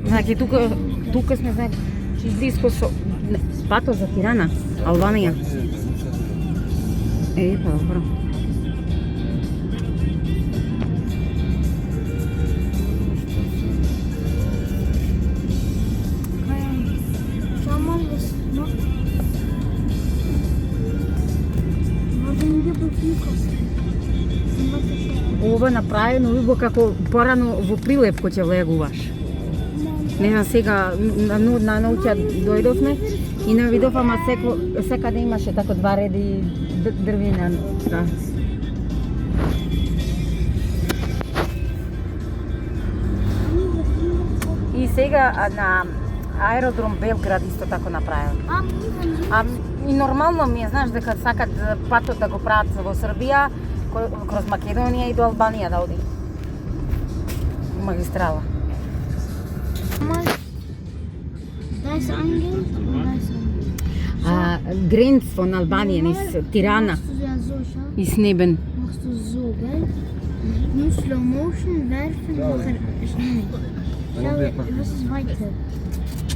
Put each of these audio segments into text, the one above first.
Значи, тука сме, знаете, близко со пато за Тирана, Албанија. Па, добро. Ова направено убаво како порано во прилепко ќе влегуваш. Не знам, сега на ноќа дојдовме и не видов, ама секаде имаше тако два реди дрвина. Да. И сега на аеродром Белград исто тако направено. И нормално ми е, знаеш, дека сакат патот да го прават во Србија, кроз Македонија и до Албанија да оди. Магистрала. Grenz von Albanien ist Tirana. Ist neben. Machst du so, gell? Nur Slow Motion werfen, nachher schnell. Schau, was ist weiter?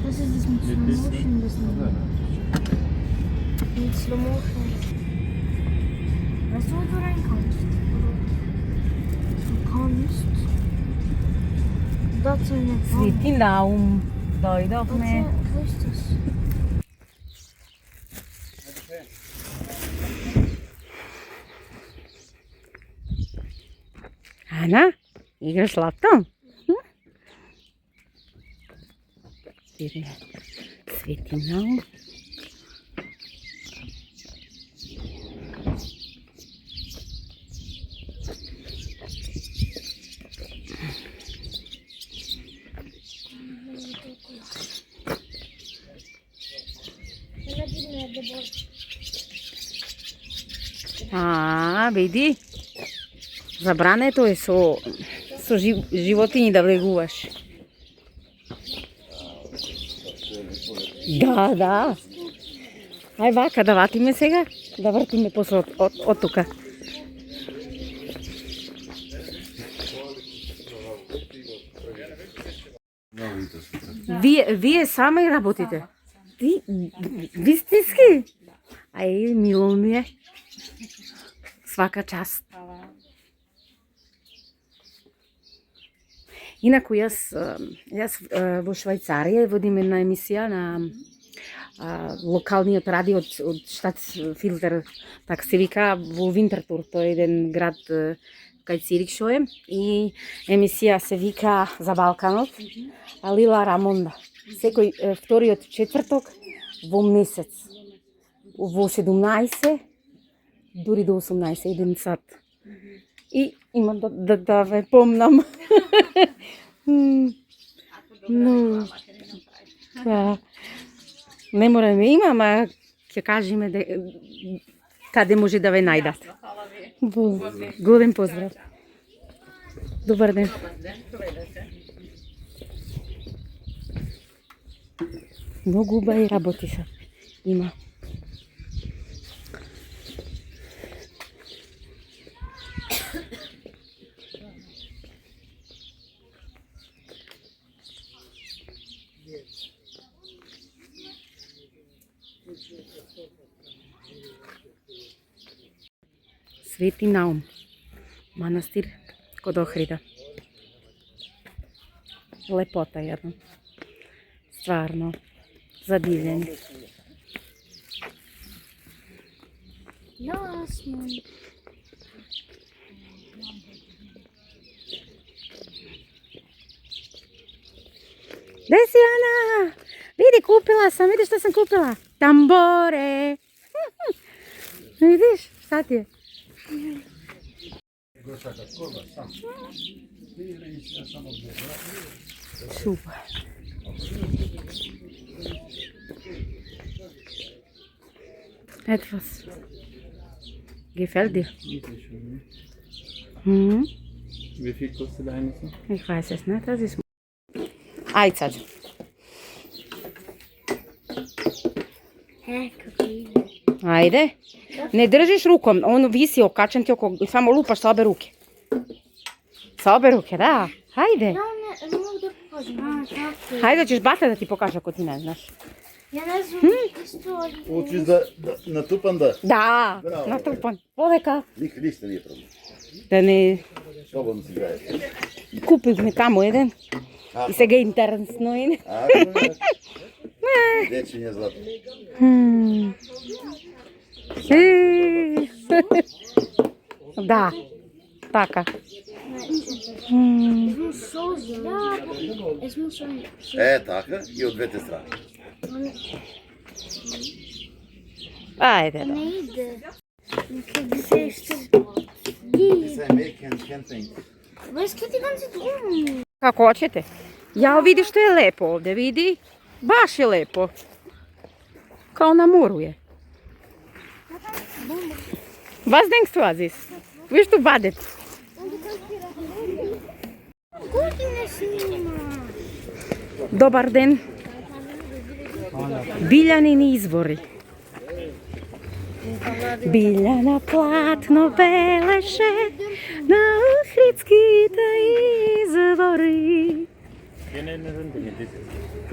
Was ist das mit Slow Motion? Das mit Slow Motion. Weißt du, wo du rein kannst? Du kannst. Dazu nicht. Свети Наум. Дојдовме. Wo ist das? Ана, играш лаптом? Свети Наум. Види, забрането е со животини да влегуваш. Да. Ај вака, да ватиме сега, да вртиме после од тука. Вие сами работите? Ти, вистински? Ај, мило ми е. Свака част. Инаку јас во Швајцарија водим една емисија на локалниот радио од штат Филтер, така се вика, во Винтертур, тоа е еден град кај Цирик шо е, и емисија се вика за Балканот, Лила Рамонда. Секој вториот четврток во месец, во 17, дури до 18, еден сат. И има да ве помнам. Но, не мора да има, ама ќе кажеме каде може да ве најдат. Годен поздрав. Добар ден. Многу убави работи са. Има. Свети Наум, манастир код Охрида. Лепота јадно. Стварно, задивлен. Јасно. Де си, Ана? Види, купила сам, видиш што сам купила? Тамборе. Видиш, šta ti je? Super. Etwas. Gefällt dir? Mhm. Wie viel kostet eine so? Ich weiß es nicht, das ist... Ајде сад. Ајде. Не држиш руком, он виси окачен ти око, само лупаш со обе руке. Со обе руке, да. Ајде. tako. Хајде, ćeš бата да ти покажа ако ти не знаеш. Ja ne znam istoriju. Hoćeš da natupam da? Да, Браво. натрупан. Повека. Ništa nije problem. Да не Slobodno se graje. купивме таму еден. И сега е интересно и не. Dečenje zlato. Да, така. Het moet zo zijn. Ja, het moet zo zijn. Taka i od dvete strane. Ајде, да. Ne ide. Neke gezichten. Sen make and think. Waar gaat die ganze drum? Како hoćete? Ја види што е лепо овде, види? Баш е лепо. Као на мору е. Was denkst du, Aziz? Willst du baden? Goed in de snima. Добар ден. Билјанини извори. Билјана платно белеше на Охридските извори.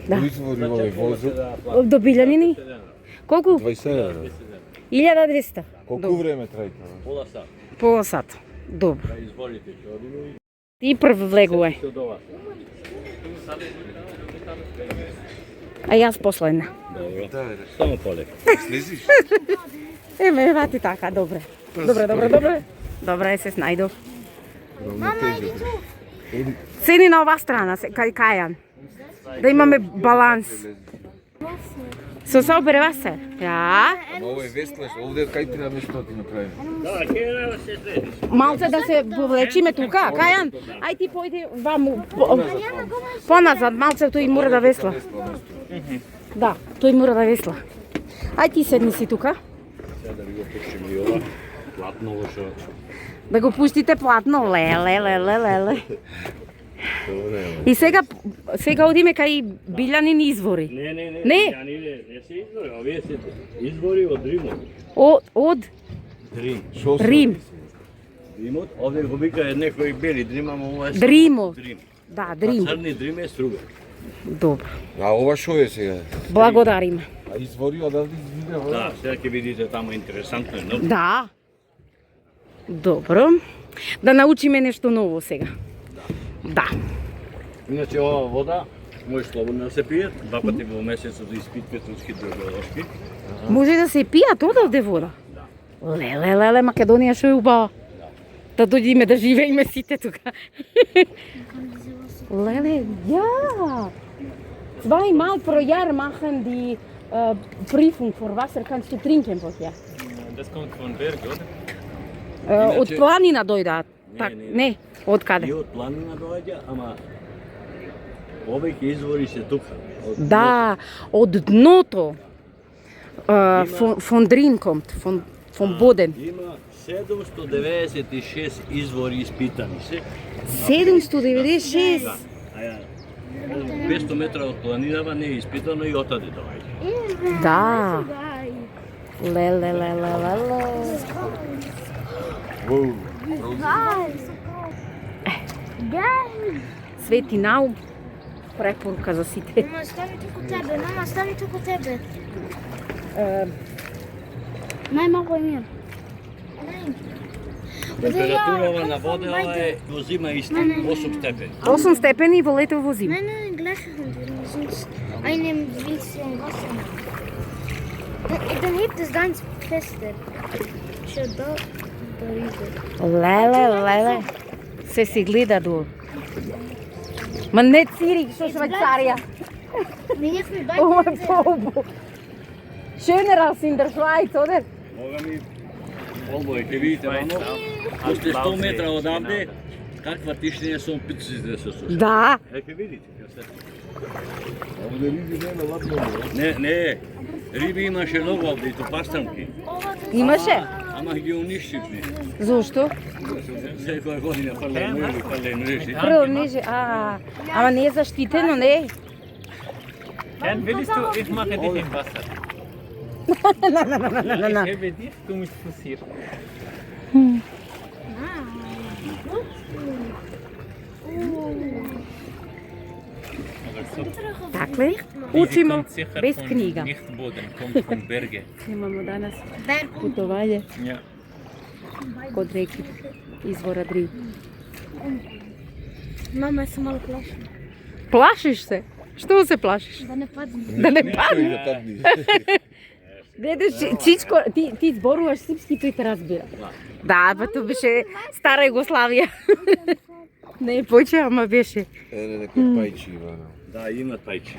Да. Извори овој возот, До Билјанини? Колку? 20 евра. 1200. Колку време трајте? Пола сат. Добро. Ти прв влегувај. А јас последна. Само полека. Слезиш? Еме, вати така, добре. Добре. Добре, се снајдов. Седи на оваа страна, кај Кајан. Да имаме баланс. Со собере вас се. Ја. Ово е веслаш, овде кај ти намеш што ти направи? Малце да се повлечиме тука, Кајан. Ај ти појди ваму. Поназад, малце тој мора да весла. Да, тој мора да весла. Ај ти седни си тука. Да го пуштите платно, леле. И сега одиме кај Билјанини извори. Не се извори, овие се извори од Римот. Од Дрим. Рим. Римот, овде го вика некој бели дрим, ама ова е Дримот. Дрим. Да, А Дрим. црни дрим е струга. Добро. А ова шо е сега? Благодариме. А извори одавде изгледа вода? Да, сега ќе видите таму интересантно е многу. Да. Добро. Да научиме нешто ново сега. Да. Иначе ова вода може слободно да се пие, два пати во месецот за испитки турски биолошки. Може да се пијат одавде вода? Леле, Македонија шо е убава. Да дојдеме да живееме сите тука. Lele, ja. 2 maal per jaar machen die Prüfung für Wasser kannst du trinken von hier. Das kommt von Berg, oder? Od planina doјдаат. Так, не. не, од каде? И од планина доаѓа, ама овие извори се тука. Да, од дното. Von drin kommt, von Boden. Има 796 извори испитани се. 796. А ја 500 метра од планинава не е испитано и отаде доаѓа. Да. Леле. Свети Наум. Препорука за сите. Mama, stavi тук кod tebe. Најмалку е мир. Температурава на вода е го зима исто 8 степени. 8 степени во лето во зима. Nein, gleich sonst einem bisschen Wasser. Dann hebt es ganz fester. Schau da rüber. Леле. Се си гледа до. Ма не Цирих, што Швајцарија. Mir hilft mir Ова weiter. е побо. Schöner als in der Schweiz, oder? Мога ми Олбој, ќе видите вамо, а сте 100 метра одамде, каква тишина со птиците се слуша. Да. Ќе видите. Овде риби нема лапно. Не, риби имаше многу овде, и то пастрамки. Имаше? Ама ги уништивме. Зошто? Секоја година фрле мрежи. Прво ниже, ама не е заштитено, не? Ken, willst du? Ich mache dich im Wasser. На. Ich hebe dich, du mich Fussier. Такле, Die учимо kommt sicher без von книга. Nichtboden, kommt von Berge. Имамо данас Berg. путовање Ja. код реки, извора Дри. Mama je se malo plašila. Плашиш се? Што се плашиш? Da ne padne. Да не падне. Да падни. Дедеш, Чичко, ти зборуваш српски, тој те разбира. Да, па тоа беше стара Југославија. Не е поче, ама беше. Некој пајчи има. Da, ima tajči.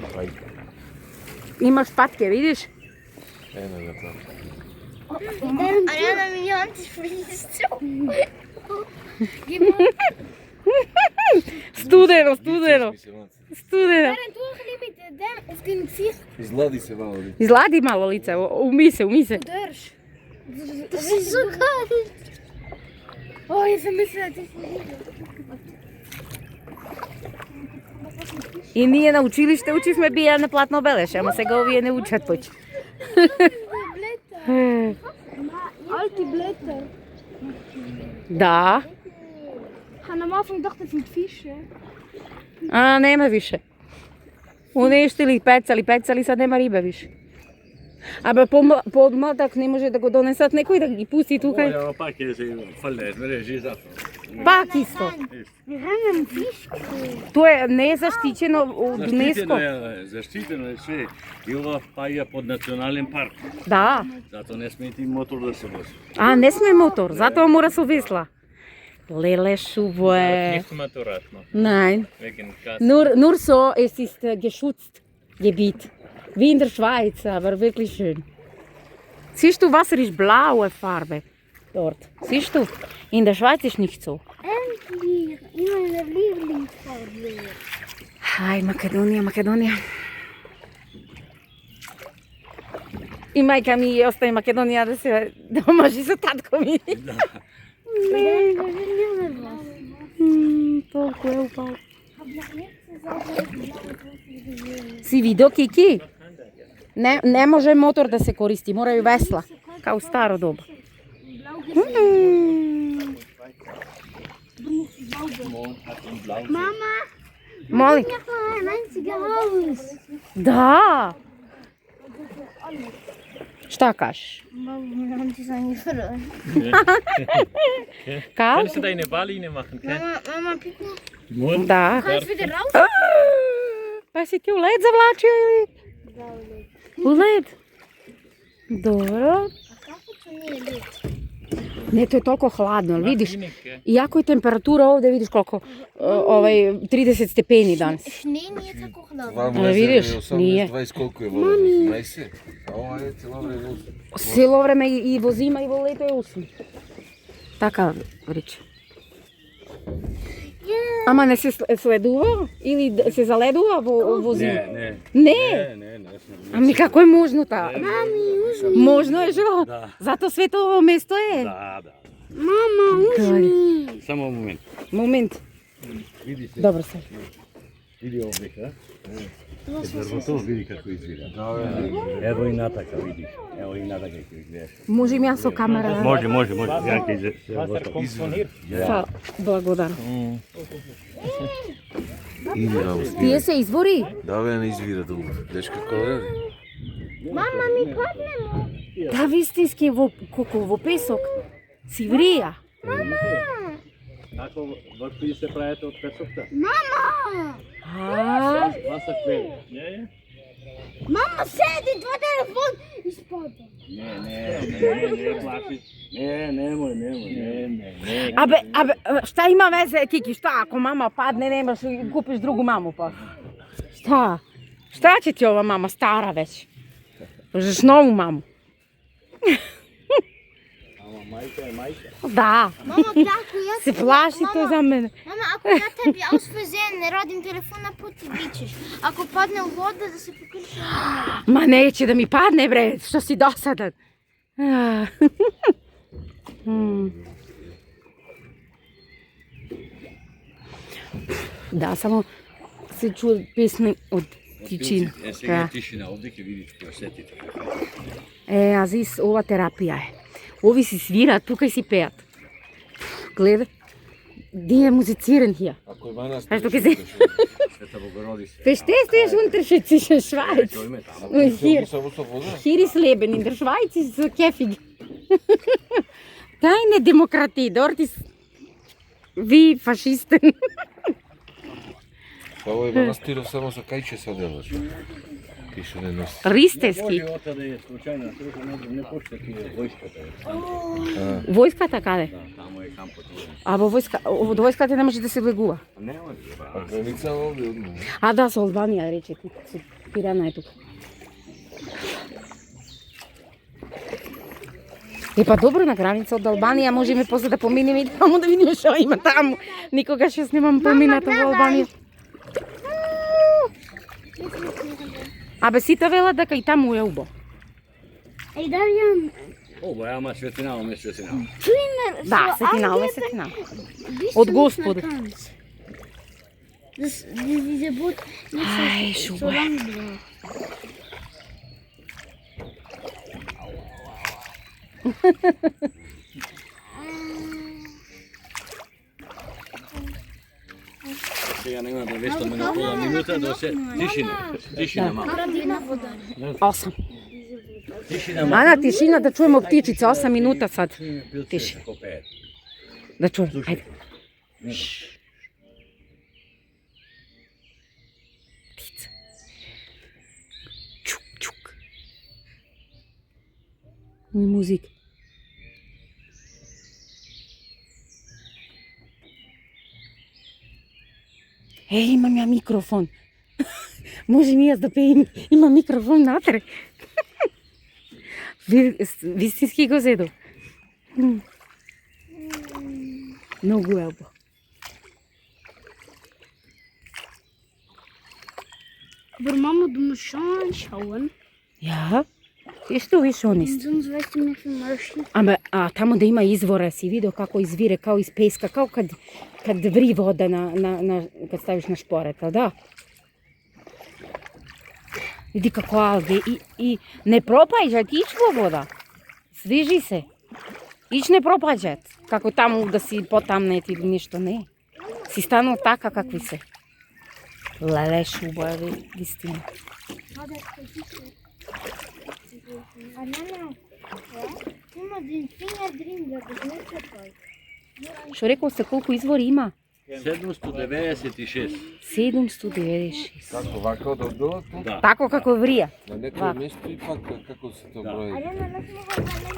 Имаш патке, видиш? Да тоа. Ariana mi je antifrizo. Студено, студено. Студено. Ben toegelimit dem of kun ik vier Излади се мало. Излади мало лице, уми се, уми се. deurs. Dat is zo koud. Oh, je vermist het. И ние на училиште учивме бија на платно белеше, ама сега овие не учат поќе. Alte blätter. Да, Gaan am Anfang dacht ik het viesje. а нема више. Уништили пецали, сад нема риба више. Абе подмладак не може да го донесат некој да ги пусти тука. Ja, pak je ze vallen, maar je ziet dat. Пак исто. We gaan een vies. Тоа не е заштичено од ЮНЕСКО. Zaštiteno je sve. I ova pa je pod nacionalnim parkom. Да. Zato ne smije ti motor da se vozi. А, не сме мотор, затоа мора со весла. Леле шубо е. Nicht Motorrad machen, Nein. wegen Gas. Nur so, es ist geschützt Gebiet. Wie in der Schweiz, aber wirklich schön. Siehst du, Wasser ist blaue Farbe dort. Siehst du? In der Schweiz ist nicht so. Endlich. Iemand de lievelingsfarbe. Ай, Македонија, Македонија. И мајка ми остави Македонија да се домаши со татко ми. Nee, we willen niet meer. Толку е упал. Си видо, Кики? Не може мотор да се користи, морају весла, као старо доба. Mama, Моли. ik heb maar een einzige huis. Да. Шта кажеш? Mama, mijn handjes zijn niet veranderd. Као? Kannst du deine Balline machen, Ken? Mama, pico. Да. Ga eens weer raus. Па си ти у лед завлачио или? У лед? Добро. Kako to nije led? Не, тоа е толку хладно, видиш? Martinike. Иако е температура овде, видиш колку, 30 степени данас. Schnee nije tako hladno. Това А, видиш, ние. 18-20 колку е вода? 18? А ова е цело време 8. Цело време и во зима и во лето е 8. Така рече. Ама не се следува или се заледува во зима? Ne. Не. Ами како е можно таа? Можно е жо? Да. Зато светово место е. Da, da. Mama, Дојде. Samo moment. Момент. Vidi se, Добро се. vidi ovdje, ha? To vidi kako izgleda. Evo i nataka, vidiš. Evo i nataka kako izgleda. Можем јас со камера? Može. Ja ti Wasser kommt von hier. Фа, благодарам. Извира. Тие се извори? Да бе, не извира долу. Деш како е? mama, mi padnemo. Да, вистински во колку во песок. Сиврија. Tako vrti se pravite od pesokta. А, Vasa kveli. Ne? Mama, sedi, tvoj telefon ispada. Ne, plaši. Nemoj. Ne. абе, шта има везе, Кики, шта, ако мама падне, немаш и купиш другу маму, па. Шта? Шта ќе ти ова мама, стара веќе? Можеш нову маму. Да, Mama, ako ja се плаши тој за мене. Mama, ako ja tebi aus Versehen ne radim telefon na put, ti bićeš. Ako padne u vodu, da se pokriče. Ма неće да ми падне, бре, што си досадан. Да, само се чуе песни од тичина. Сега тишина ovdje ќе видиш, ќе осетите. Азис, ова терапија е. Ови си свираат, тука и си пеат. Гледа, die musizieren hier. Ако има нас... Hast du gesehen? Света Богородица. Verstehst du, ist Unterschied zwischen Schweiz Што име таму? und hier? Само со вода? Hier ist Leben, in der Schweiz ist so käfig. Keine Demokratie, dort ist wie Faschisten. Ова е манастиров само со кајче се оделаш. Кај не носи. Ристески. Може ота да е случајно, срещу не почна ки војската е. Војската каде? Да, таму е кампот. А во од војската не може да се влегува. Не може, А граница овде одно. А да, со Албанија рече ти, со Тирана е тука. Па добро, на граница од Албанија можеме после да поминеме и таму да видиме што има таму. Никогаш јас немам поминато во Албанија. Абе сите велат дека и таму е убаво. Ej, Darijan, Ова е ама светинало, не светинало. primer... Да, светинал е светинал. Од Господа. Diese Boot Ai, nicht so Schuhe. lang braucht. Сега нема да вештаме на пола минута, да се тишина. Тишина малку. 8. Тишина малку. Ана, тишина да чуемо птичице, 8 минута сад. Тишина. Да чуем, ајде. Птица. Чук, чук. И музика. Имам ја микрофон. Може ми јас да пеем, има микрофон натре. Вистински го зедо. Многу е убаво. Aber Mama, du musst schon anschauen. Ja? Што виш онист? Sonst weißt du nicht, wie man schießt. Ама, таму да има извора, си видео како извире, као из песка, као кад ври вода кад ставиш на шпорета, да? Види како алге и не пропаѓат, ич во вода. Свижи се. Ич не пропаѓат, како таму да си потамнет или ништо, не. Си станал така какви се. Леле, убави, вистина. Anna, immer den Finger drin, da das nicht verfolgt. Што рекол сте колку извори има? 796. 796. Како вака од оддолу? Да. Тако како врија. На некој место и пак како се тоа брои.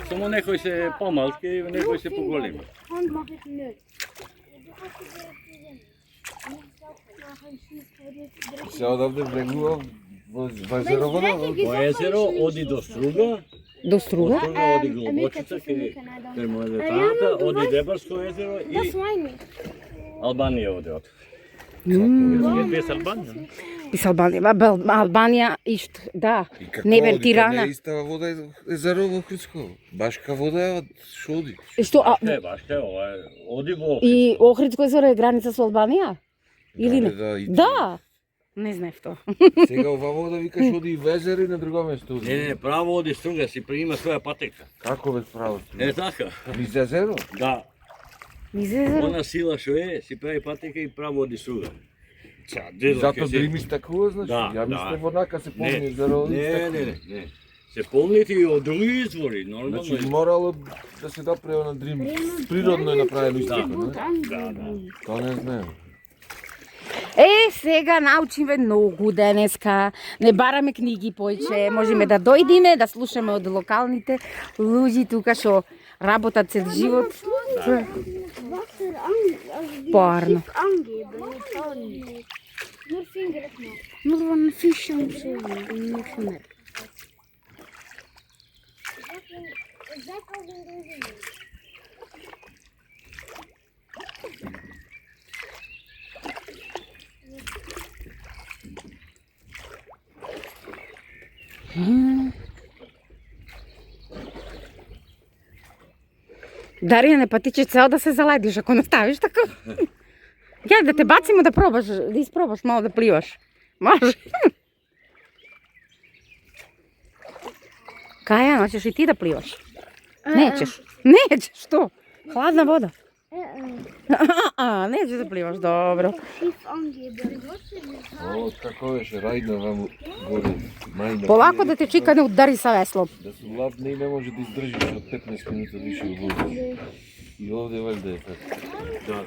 Само некои се помалки, некои се поголеми. Und mach ich nicht. Се одавде влегува во езеро вода? Во езеро оди до Струга, До од струга? Струга оди Глобочица, кај термоелектраната, оди Дебарско езеро Das и meine ich. Албанија оди од. Вес Албанија. Из Албанија ишт, да. Не бе Тирана. Не истава вода езеро во Охридско. Башка вода е од шо оди. Што, Те баш, те ова е, оди во и Охридско езеро е граница со Албанија? Или не? Да, и Да. Не знаев тоа. Сега ова вода викаш оди и во езеро и на друго место. оди. Не, право оди Струга, си прима своја патека. Како без право? Е така, Низ езеро? да. Низ езеро? Она сила што е, си прави патека и право оди Струга. Дедо, Зато ке се- Дрим истакува, значи? Да, Ја да. мислам водака се полни Не, езеро. не. Се полнити и од други извори, нормално. Значи морало да се допрева на Дрим. Природно е направено истако, не? Да. Тоа не знаем. Сега научиме многу денеска. Не бараме книги поише. Можеме да дојдеме, да слушаме од локалните луѓи тука што работат цел живот. Wasser Porno. angeben. Nur Finger noch. Nur wenn Fische und so, nicht mehr. Дарија, не па ти ќе цел да се заладиш ако наставиш така. Ја да те бацимо да пробаш, да испробаш мало да пливаш. Може. Каја, hoćeš и ти да пливаш? Неќеш. Неќеш, што? Хладна вода. Neće da plivaš, dobro. Schief angeben. О, како беше рајдна вам горе, мајна. Polako da te čika ne udari sa veslom. Да се ладна и не може да издржиш од 15 минути више у вода. И овде валјда е така. Da.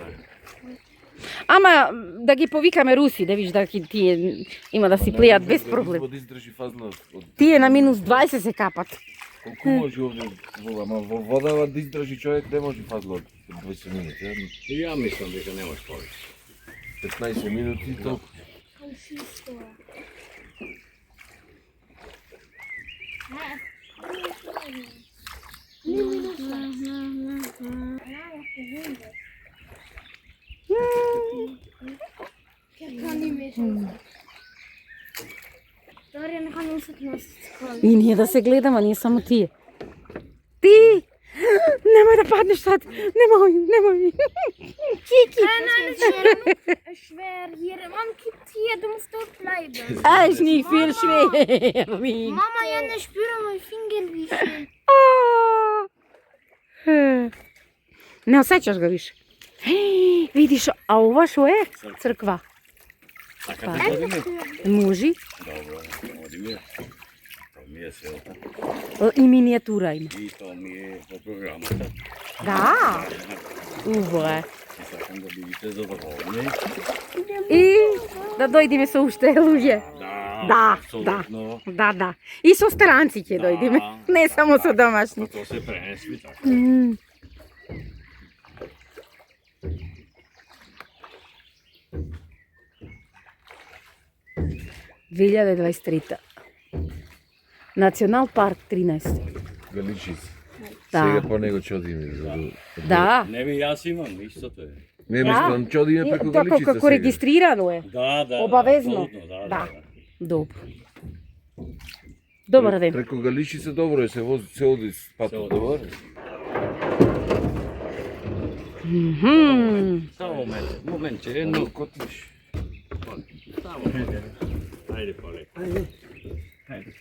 Ama da ги повикаме руси, да видиш да тие има да си плијат без проблем. Да издржи фазна од Тие на минус 20 се капат. колку може овде вода, ама во вода да издржи човек не може фазна од 20 минути. I ja mislim дека не може повеќе. 15 минути и толку. Dorian kan ons het nas. И ние да се гледаме, ние само тие. Ти! Немој да паднеш сад! Немој! Кики! Schwer hier. Man kippt hier, du musst dort bleiben. Аж ни viel schwer. Mama, ja, ne spüre mein Finger wie schön. Не осеќаш го више. Видиш, а ова шо е? Црква. Така да одиме? Може. Добро, одиме. То ми е селта. И миниатура има. И то ми е по програмата. Да. Убаво е. И сакам да бидите задоволни. И да дојдеме со уште луѓе. Да, апсолутно. Да. И со странци ќе дојдеме. Не само со домашни. То се пренесли така. 2023. Национал парк 13. Галичица. Да. Сега по него ќе одиме. Да. Не би јас имам, истото е. Не мислам, ќе одиме преку Тоа Галичица како сега. регистрирано е. Да. Обавезно. Апсолутно, Да. Добро. Добар ден. Преку Галичица добро е, се вози, се оди с патот, добро? Само момент, едно. Котиш. Само момент. Ајде полека. Ајде.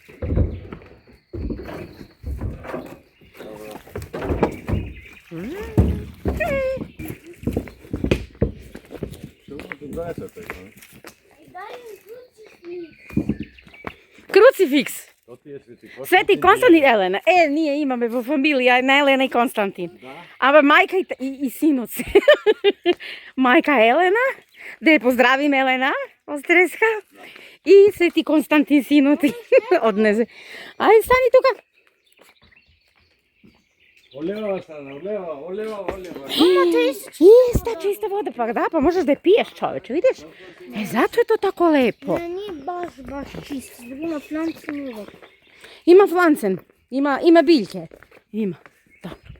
Круцификс. То ти е Свети Константин. Свети Константин Елена. Ние имаме во фамилија на Елена и Константин. Ама мајка и синот се. Мајка Елена, да ја поздравим Елена Остреска. И Свети Константин синот однесе. Ај стани тука. Олева, Сана, олева. Чиста вода, па да, па можеш да ја пиеш, човече, видиш? Зато е то тако лепо. Не, не баш чист. Има фланцен uvek. Има фланцен, има биљке. Има. Добро.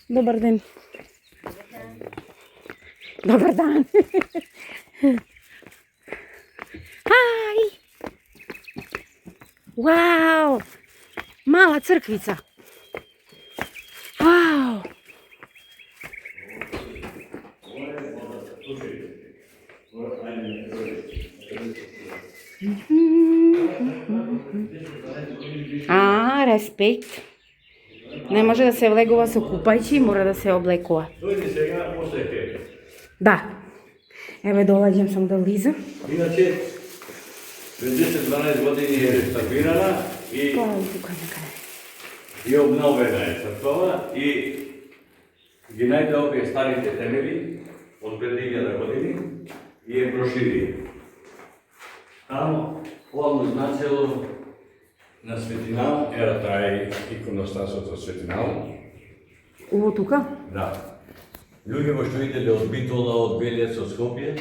Добар ден. Добар дан. Ај! Вау! Мала црквица. Вау! Респект. Не може да се влегува со купајчи, мора да се облекува. Дојди сега, после тебе. Да. Еве доаѓам сам да влизам. Иначе, пред 10-12 години е реставрирана и Тоа е тука некаде. и обновена е црквава и ги најде овие старите темели од пред 1000 години и е прошири. Тамо, овamo значело на Светинал, ера тај иконостасот од Светинал. Ово тука? Да. Луѓе во што иделе од Битола, од Белец, од Скопје.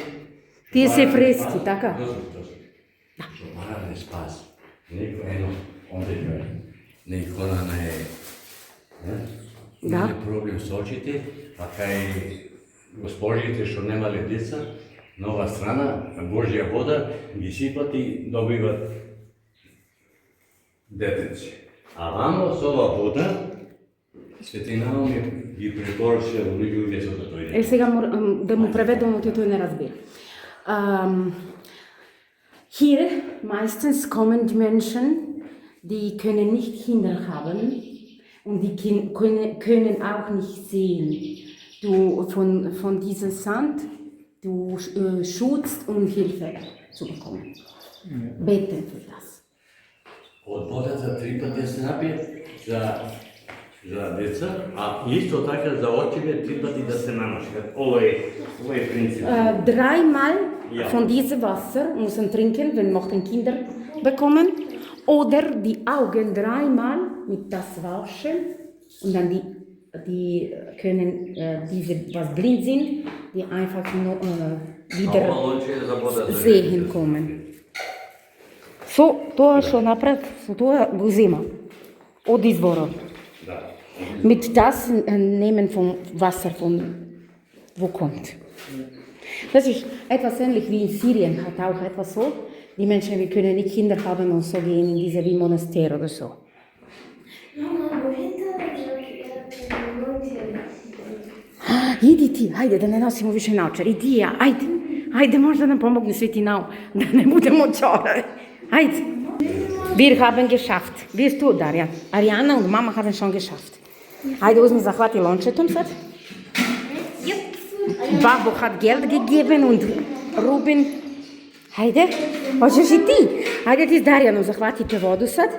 Тие се фрески, така? Што барале спас. Ено, онде кај. На икона на е. Имале проблем со очите, а кај госпожите што немале деца, на ова страна, Божја вода, ги сипат и добиват детенци. А вамо со ова вода, Светинал ги препорача во луѓе децата тој. Сега морам да му преведам, оти тој не разбира. Hier meistens kommen Menschen, die können nicht Kinder haben, Und die können auch nicht sehen. Du von diesem Sand, du schützt, um Hilfe zu bekommen. Beten für das. Od voda za 3 pati se napije za deca, a isto tako za očeve 3 pati da se namaška. Ovo je princip. 3 Mal Ja. von diesem Wasser müssen trinken, wenn möchten Kinder bekommen. Oder die Augen 3 Mal mit das waschen. Und dann die können diese, was blind sind, die einfach nur wieder sehen kommen. So, тоа што напред, со тоа го зема од изворот. Mit das nehmen vom Wasser von wo kommt. Das ist etwas ähnlich wie in Syrien, hat auch etwas so. Die Menschen, wir können nicht Kinder haben und so gehen in diese wie Monaster oder so. Иди ти, хајде да не носимо више научари. Иди ја, ајде. Ајде, може да нам помогне Свети Нау, да не будемо чорави. Aid, wir haben geschafft. Wirst du, Darjan? Ariana und Mama haben schon geschafft. Aide, uzmi zahvati lončetom sad. Babo hat Geld gegeben und Ruben. Ajde, hoćeš i ti? Ajde ti s Darjanom zahvatite vodu sad.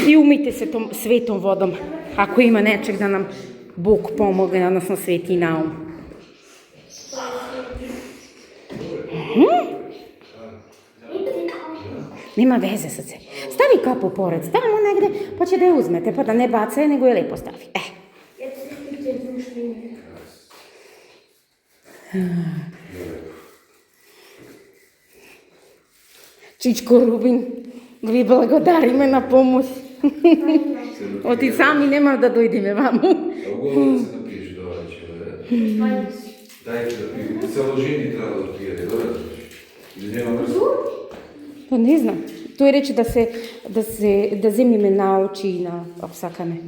I umite se tom svetom vodom. Ako ima nečeg da nam Bog pomogne, odnosno Sveti Naum. Nema veze sad se. Stavi kapu pored, tamo negde, pa će da je uzmete, pa da ne baca je, nego je lepo stavi. Čičko Rubin, vi благодари ме на помощ. Оти сами нема да дојдеме ваму. Уголно се напише добре, че дайте да пиете. Целожини трябва да пиете, добре? Или нема мрзо? Па не знам. Тој рече да земиме на очи и на обсакане.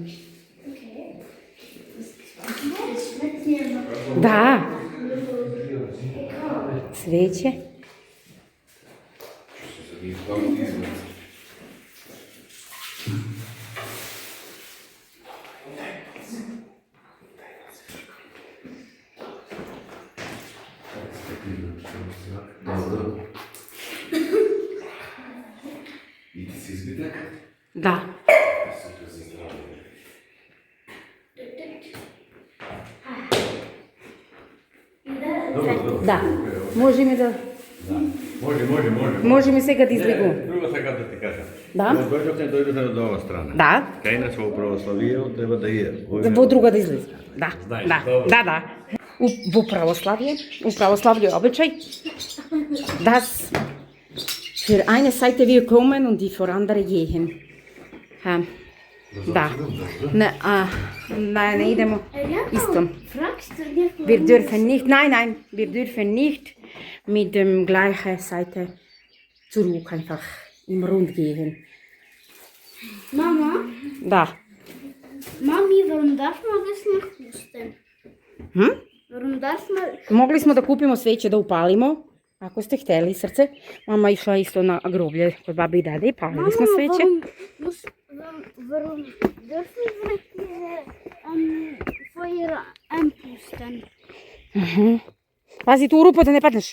Да. Свеќе. И ти си избитък? Да. Да. Можеме да... Можеме сега да излегуваме. Друго сега да ти кажа. Да? Дојдовме од оваа страна. Да. Кај нас во православието треба да е. Во друга да излезе. Да. Знаеш, Да. добро. Да. Во православие обичај, dass für eine Seite wir kommen und die für andere gehen. Da. Nein, idemo istom. Wir dürfen nicht, nein, wir dürfen nicht mit dem gleichen Seite zurück einfach im Rund gehen. Mama, Da. Mami, warum darf man das nicht pusten? Warum darf man... Mogli smo da kupimo sveće da upalimo, ako ste hteli, srce. Mama išla isto na groblje kod babi i dade i palili smo sveće. Warum dürfen wir nicht diese Feuer anpusten? Pazi tu u rupu da ne padneš.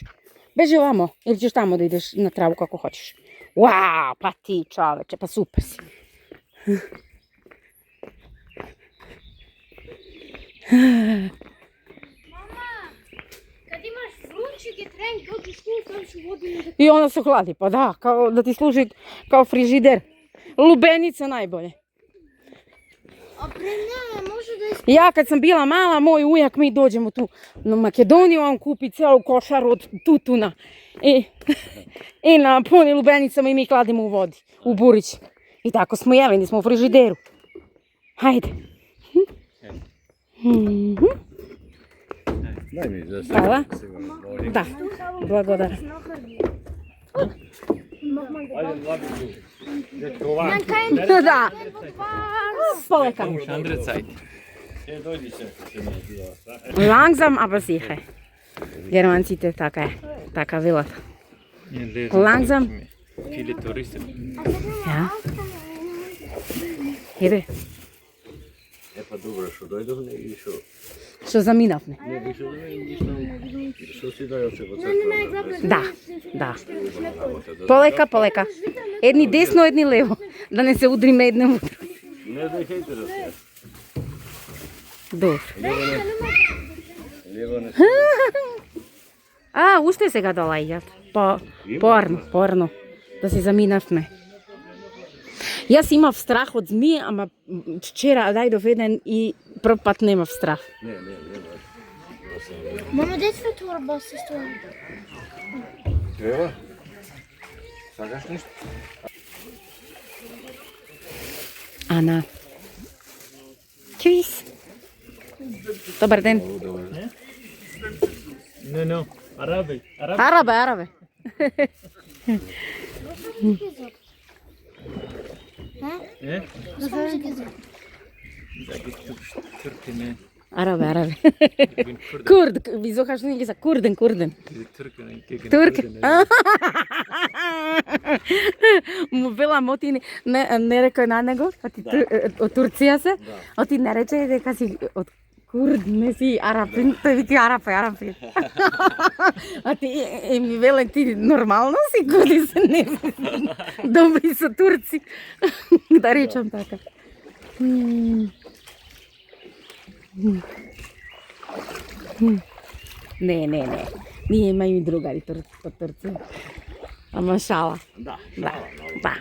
Beži ovamo, ili ćeš tamo da ideš na travu kako hoćeš. Wow, pa ti čoveče, pa super si. Kad imaš vrući getränk, dođeš tu, staviš u vodu i da... I ona se hladi, pa da, kao da ti služi kao frižider. Lubenica najbolje. A pre njega može da je... Ja kad sam bila mala, moj ujak, mi dođemo tu na Makedoniju, on kupi celu košaru od tutuna. I napuni lubenicama i mi kladimo u vodi, u burić. I tako smo jeli, nismo u frižideru. Hajde. Дай ми за Hvala. Da, blagodaran. Da. Poleka. Andere Zeit. Langsam, aber sicher. Germancite taka vila. Langsam. Viele Touristen. Ja. Ide. па добро, што дојдовме и што? Што заминавме. Не, више да не, што си дојдовте во црква? Да, да. Полека. Едни десно, едни лево. Да не се удриме едне во друго. Не дојдете да се. Добро. Лево не Уште сега долаѓат. Порно. Да се заминавме. Јас имав страх од змија, ама вчера дојдов еден и прв пат немав страх. Не. Мама, детска торба се стои. Треба? Сакаш нешто? Ана. Чуис. Добар ден. No. Arabic. Арабе. Eh? Türkene. Арабе. Курд, визохаш не ги за курден. Türkene. Турк. Му била мотини, не рекој на него, од Турција се, оти не рече дека си од Курд, не си арапин, тој вики арапи. А ти ми веле ти нормално си куди се не добри со турци. Да речам така. Не. Ние имаме и другари од Турција. Ама шала. Da. Да.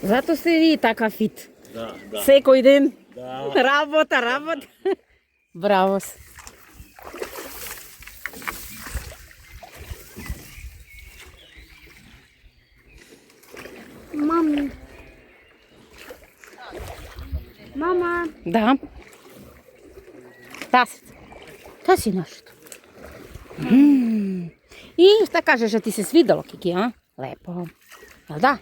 Зато сте ви така фит. Da. Секој ден. Работа. Браво. Мама. Да. Та си нашто. И што кажеш, ти се свидало, Кики, а? Лепо. Јел да?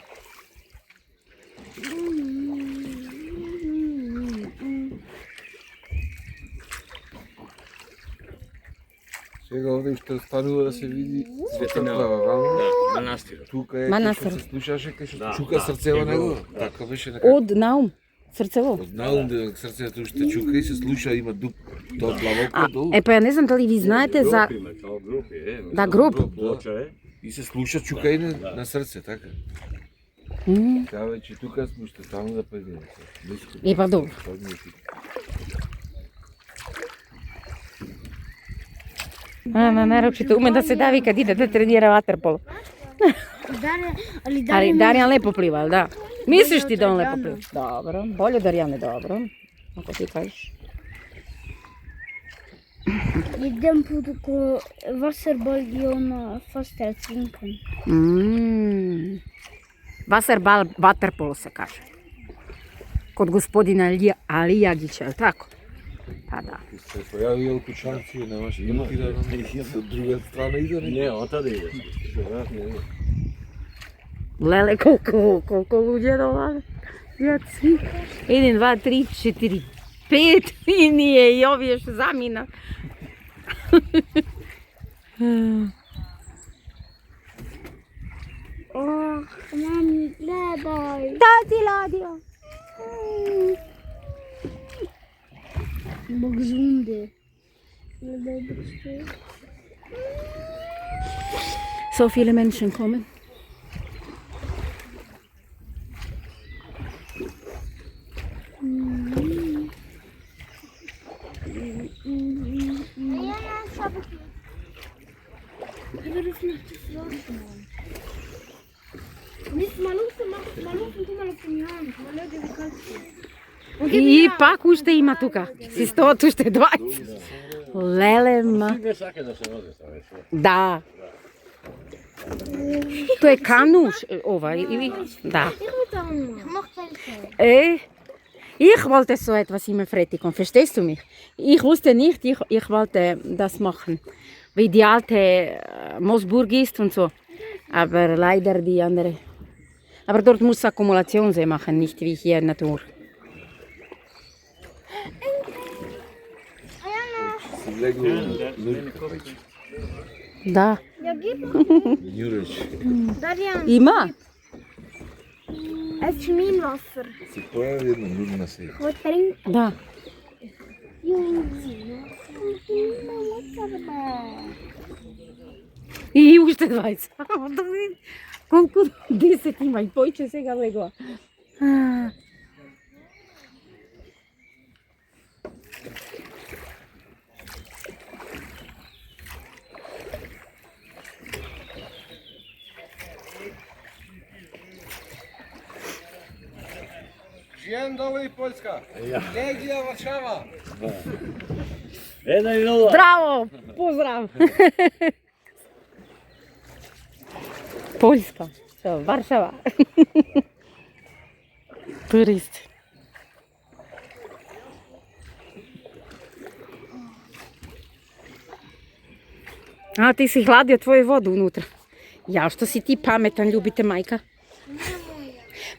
Сега овде што станува да се види Светина. Да, Манастирот. тука е Манастир. кај што се слушаше, кај што Да, чука да, срце во него. да. Така беше нека. Од наум. Срцево. Од наум да срцето уште чука и се слуша, има дуп, тоа длабоко долу. Па ја не знам дали ви знаете за... Групи, Да, груп. Плоча е. И се слуша чука и на срце, така. М, Сега веќе тука сме уште таму да појдеме. Близко. Па добро. Најрапшите уме да се дави кад иде да тренира ватерполо. Дарјан лепо плива, да. Мислиш ти да он лепо плива? Добро, боле Дарјане, добро. Ако ти кажеш. Idem på Wasserball fast trinken. Васербал, ватерполо се каже. Код господина Алијагиќа, е тако? Па да. Се појави Елко Чанци, немаше да ти да од друга страна иде. Не, отаде иде. Леле, колко луѓе долазе. Јаци. 1, 2, 3, 4, 5 и ние и овие што замина. Åh, men glädje. Тати ладио. Bok zunde. So viele Menschen kommen. И пак уште има тука. Си стоат уште 20. Леле, ма. Не сака да се води, савеш. Да. Тоа е кануш, ова, или? Да. Ich wollte so etwas immer Fretikon, verstehst du mich? Ich wusste nicht, ich wollte das machen, wie die alte Moosburg ist und so. Aber leider die andere. Aber dort muss Akkumulation sein machen, nicht wie hier in der Natur. Da. Ja, gib Jurić. Darijan, Има. es Schminwasser. Se pojavi jedna ljudna slika. Ko trinken. Да. И уште 20. Колку 10 има и појче сега легла. Dzień dobry Polska. Legia Warszawa. 1-0. Здраво! Поздрав! Поljska. Што, Варшава. Туристи. А, ти си хладио твоја вода унутра. Ја, што си ти паметан, љубите мајка?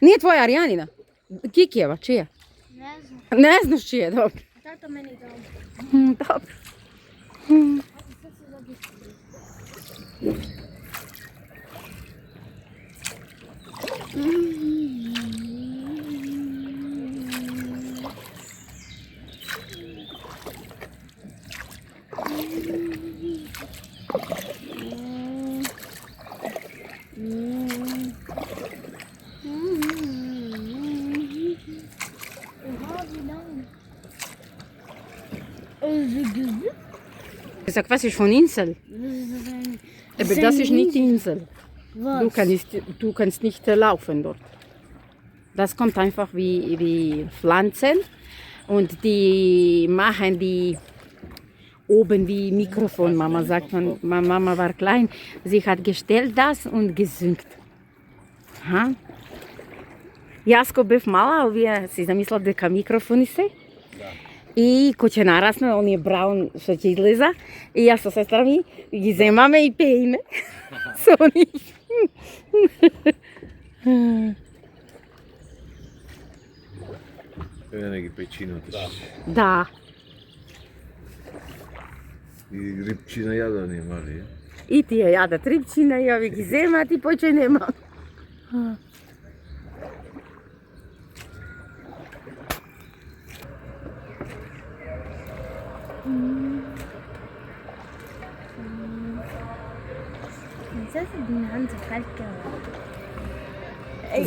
Не твоја Аријанина? Кикиева, чија? Ne znam, Не знаш чија, добро. tata meni dao. Добро. Sag, was ist von Insel? Aber das ist nicht Insel. Du kannst nicht laufen dort. Das kommt einfach wie Pflanzen und die machen die oben wie Mikrofon. Mama sagt, Mama war klein, sie hat gestellt das und gesüngt. Ha? Јас бев мала, овие си замислав дека микрофони се. И кој ќе нарасне, оние браун што ќе излеза, и јас со сестра ми ги земаме и пееме со оние. Evo neki pećina otišli. Да. I ripčina jadan je mali, je? И тие јадат рибчина и ови ги земат и поќе нема. Zet die hand te kijken.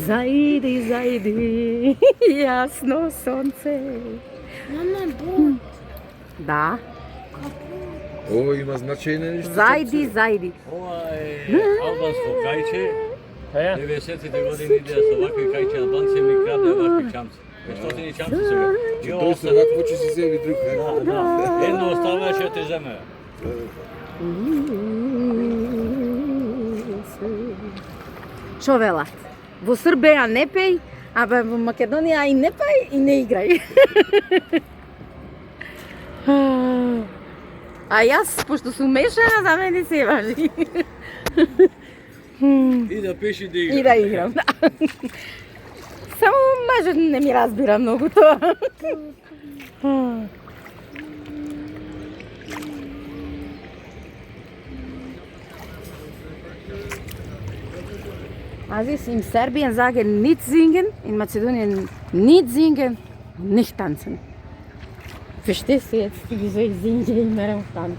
Зајди, зајди, јасно сонце. Mama, boot. Да, Ovo ima značajne nešto. зајди, зајди. Albansko kajče, Ja. 90-te godine ide sa ovakvim kajče, Albanci mi krade ovakvi čamci. Stotini čamci su ga. I To ovo je sad hoće si sebi drug. jedno ostavljaš i otežeme. Шо велат? Во Србија не пеј, а во Македонија и не пеј и не играј. А јас, пошто сум мешана, за мене се важи. I da piši da igra. И да играм, да. Само мажот не ми разбира многу тоа. Also in Serbien sagen nicht singen, in Mazedonien nicht singen, nicht tanzen. Verstehst du jetzt, wieso ich singe immer und tanze?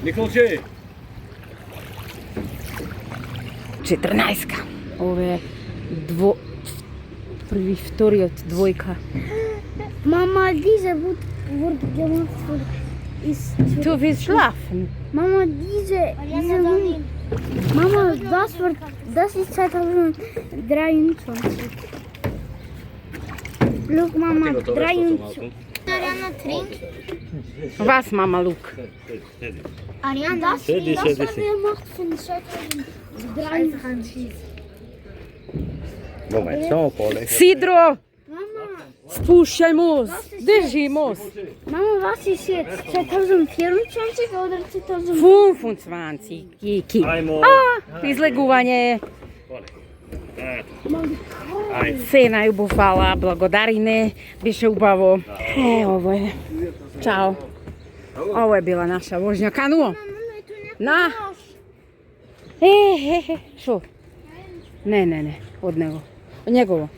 Nikolče! 14. Ove prvi, vtoriот двојка. Mama, diese wurde gemacht ist. Du willst schlafen? Mama, diese Mama, das ist 2023. Look, Mama, 23. Ariana trinkt. Was, Mama Luke? Ariana, das Sedi, was sedi, wir gemacht von 2023. Moment, samo polek. Sidro, Mama, spušćaj most. das ist Drži most. Mama, was ist jetzt? 2024 oder 2000? 25, Kiki. Ajmo. Излегување. Се најубаво, благодарине, беше убаво. Ово е. Чао. Ово е била наша возња. Кануо? На. Шо? Не, од него. Од негово.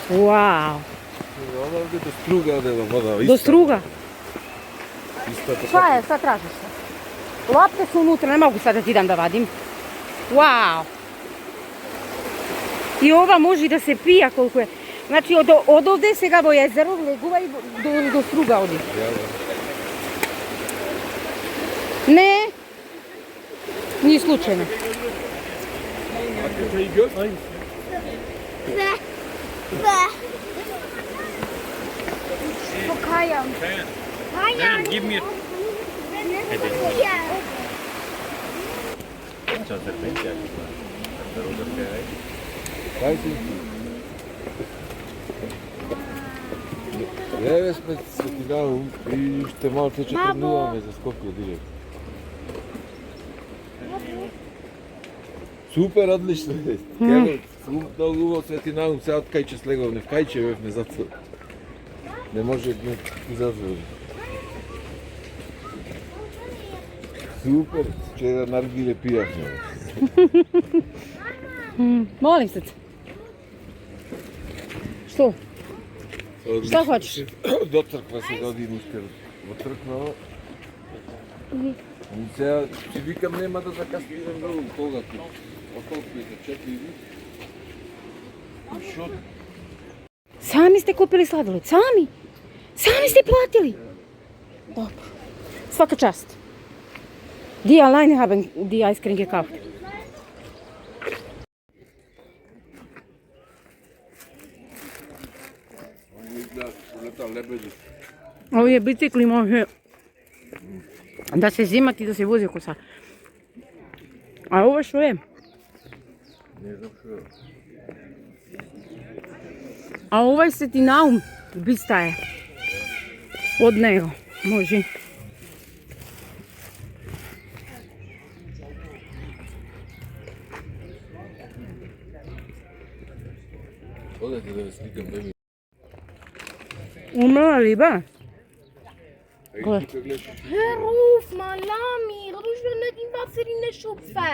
Вау. Ovdje do struga odela voda. До струга. Isto je Šta je, šta tražiš? Lopte su unutra, ne mogu sad da ti dam da vadim. Wow. I ova može da se pija koliko je. Znači od ovde se ga vo jezero, legува i do struga odi. Ne, nije slučajno. Pokajam. Gib mir. Еве сме Светинаум и ще малко че тренуваме за Скопје директ. Супер, одлично е. Много убаво Светинаум, сега од Кајче слеговне, в Кајче бевме затвор. Не може да не затвор. Супер, вчера наргиле пијахме. Molim se. Što? Šta hoćeš? До црква се години успел. Во црква. И сега си викам нема да закаснем многу кога ти. Околку е за 4 дни. И шо? Sami ste kupili sladoled, sami. Sami ste platili. Dobro. Svaka čast. Die alleine haben die Eiscreme gekauft. Ovdje bicikli može da se zimati i da se vozi oko sad. A ovo što je? Не знам што. A ovaj Svetinaum bista je. Од него, може. Одете да ве сликам, беби. Умрела риба? Кој? Тука гледаш. Hör auf, Malami. Du bist doch nicht im Wasser in der Schupfe.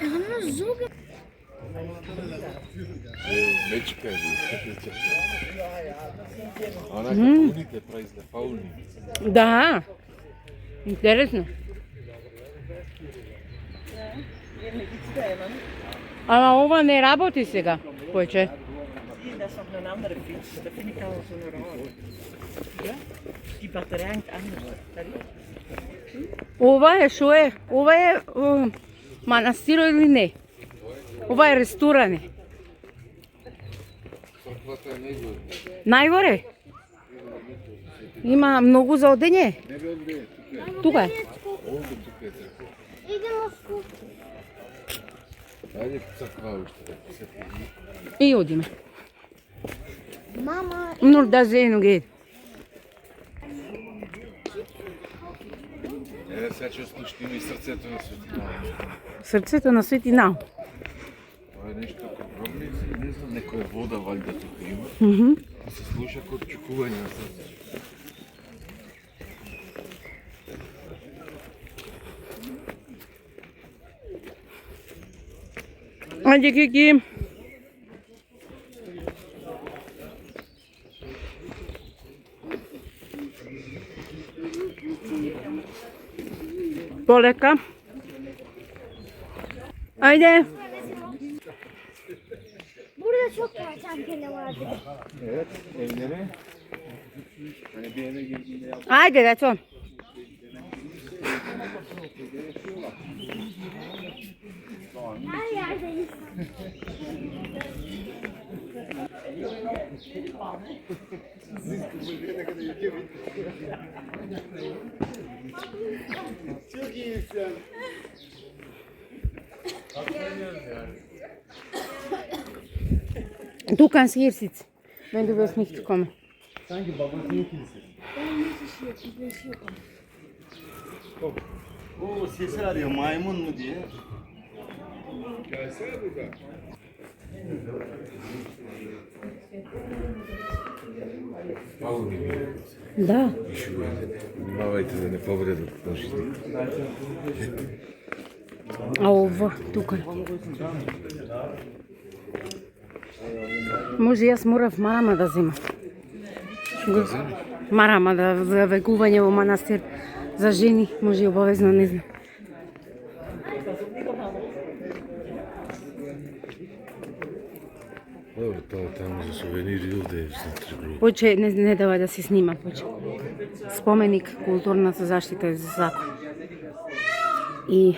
Ich habe nur so Мечка е, Она капуните праизле фауни. Да. Интересно. Ама ова не работи сега, појче. Dat is op een andere fiets. Dat vind ik al zo raar. Ja? Die batterij hangt anders. Ова е шо е? Ова е манастиро или не? Ова е ресторан. Црквата е најгоре. Најгоре? Има многу за одење? Не бе онде, Тука тука е. е. Овде тука е црква. Idemo skup. Ајде црква уште да посетиме. И одиме. Mama. Nur da sehen geht. Сега ќе слушнеме и срцето на Светина. Срцето на Свети Нау. Ова е нешто како гробница, не знам, некоја вода валјда тука има. Се слуша како чукување на срце. Ајде, Кики. Полека. Ајде. Burada çok kertenkele vardı. Evet, evlere. Hani bir eve girdiğinde yap. Ајде, дечо. Her yerdeyiz. Du kannst hier sitzen, wenn du willst nicht kommen. O sesi arıyor maymun mu diye. Пауни ми е. Да. Внимавајте да не повредат ножите. А ова, тука. Може јас морав марама да земам. Марама да за векување во манастир за жени, може обавезно, не знам. Добро, тоа таму за сувенири овде е внатре грубо. Поче не дава да се снима, поче. Споменик, културната заштита е за закон. И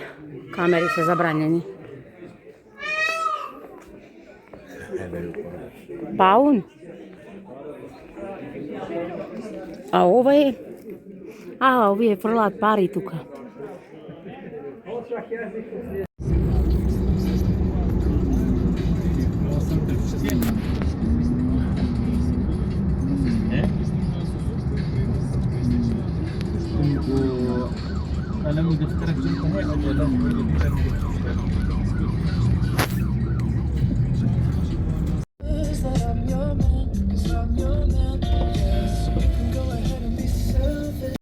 камери се забранени. Паун. А ова е... овие фрлаат пари тука. أنا مدفترك جنب هيك